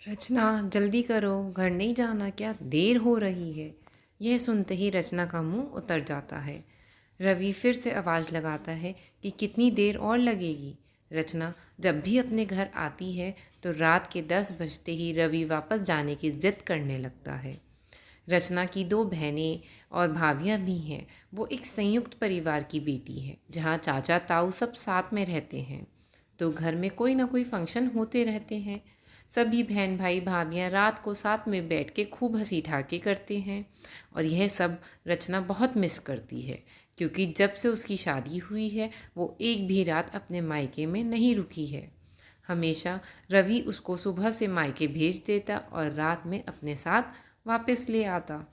रचना, जल्दी करो, घर नहीं जाना क्या? देर हो रही है। यह सुनते ही रचना का मुंह उतर जाता है। रवि फिर से आवाज़ लगाता है कि कितनी देर और लगेगी। रचना जब भी अपने घर आती है तो रात के 10 बजते ही रवि वापस जाने की जिद करने लगता है। रचना की 2 बहनें और भाभियां भी हैं। वो एक संयुक्त परिवार की बेटी है जहाँ चाचा ताऊ सब साथ में रहते हैं। तो घर में कोई ना कोई फंक्शन होते रहते हैं। सभी बहन भाई भाभियां रात को साथ में बैठ के खूब हंसी ठाके करते हैं। और यह सब रचना बहुत मिस करती है, क्योंकि जब से उसकी शादी हुई है वो एक भी रात अपने मायके में नहीं रुकी है। हमेशा रवि उसको सुबह से मायके भेज देता और रात में अपने साथ वापस ले आता।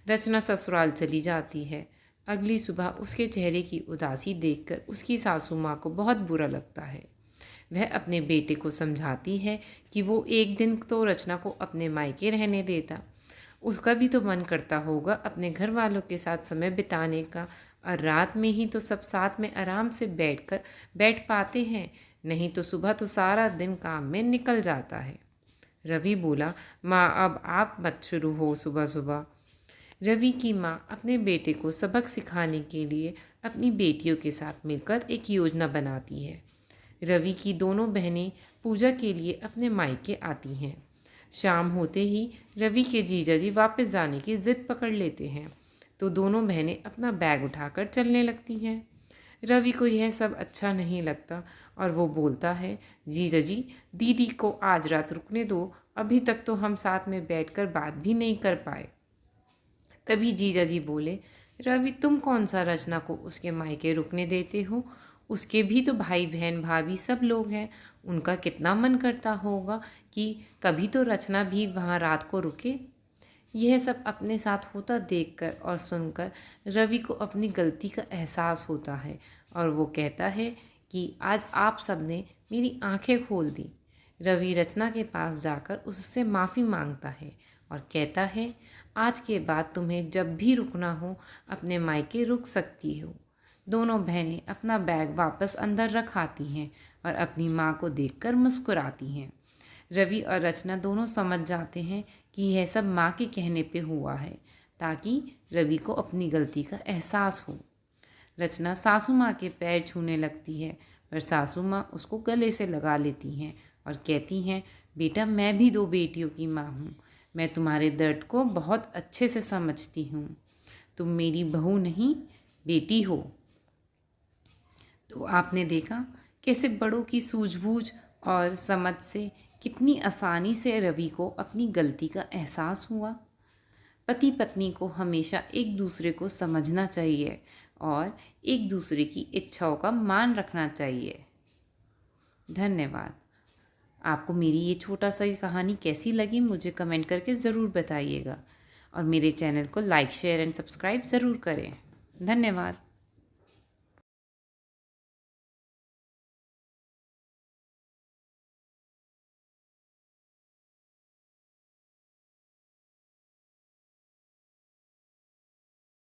रचना ससुराल चली जाती है। अगली सुबह उसके चेहरे की उदासी देखकर उसकी सासू माँ को बहुत बुरा लगता है। वह अपने बेटे को समझाती है कि वो एक दिन तो रचना को अपने मायके रहने देता। उसका भी तो मन करता होगा अपने घर वालों के साथ समय बिताने का, और रात में ही तो सब साथ में आराम से बैठ पाते हैं, नहीं तो सुबह तो सारा दिन काम में निकल जाता है। रवि बोला, माँ अब आप मत शुरू हो सुबह सुबह। रवि की माँ अपने बेटे को सबक सिखाने के लिए अपनी बेटियों के साथ मिलकर एक योजना बनाती है। रवि की दोनों बहनें पूजा के लिए अपने मायके आती हैं। शाम होते ही रवि के जीजा जी वापस जाने की जिद पकड़ लेते हैं, तो दोनों बहनें अपना बैग उठाकर चलने लगती हैं। रवि को यह सब अच्छा नहीं लगता और वो बोलता है, जीजा जी दीदी को आज रात रुकने दो, अभी तक तो हम साथ में बैठकर बात भी नहीं कर पाए। तभी जीजा जी बोले, रवि तुम कौन सा रचना को उसके मायके रुकने देते हो? उसके भी तो भाई बहन भाभी सब लोग हैं। उनका कितना मन करता होगा कि कभी तो रचना भी वहाँ रात को रुके। यह सब अपने साथ होता देखकर और सुनकर रवि को अपनी गलती का एहसास होता है और वो कहता है कि आज आप सबने मेरी आंखें खोल दी। रवि रचना के पास जाकर उससे माफ़ी मांगता है और कहता है, आज के बाद तुम्हें जब भी रुकना हो अपने मायके रुक सकती हो। दोनों बहनें अपना बैग वापस अंदर रख आती हैं और अपनी माँ को देखकर मुस्कुराती हैं। रवि और रचना दोनों समझ जाते हैं कि यह सब माँ के कहने पे हुआ है, ताकि रवि को अपनी गलती का एहसास हो। रचना सासू माँ के पैर छूने लगती है, पर सासू माँ उसको गले से लगा लेती हैं और कहती हैं, बेटा मैं भी 2 बेटियों की माँ हूँ, मैं तुम्हारे दर्द को बहुत अच्छे से समझती हूँ। तुम मेरी बहू नहीं, बेटी हो। तो आपने देखा कैसे बड़ों की सूझबूझ और समझ से कितनी आसानी से रवि को अपनी गलती का एहसास हुआ। पति पत्नी को हमेशा एक दूसरे को समझना चाहिए और एक दूसरे की इच्छाओं का मान रखना चाहिए। धन्यवाद। आपको मेरी ये छोटा सा कहानी कैसी लगी मुझे कमेंट करके ज़रूर बताइएगा, और मेरे चैनल को लाइक शेयर एंड सब्सक्राइब ज़रूर करें। धन्यवाद।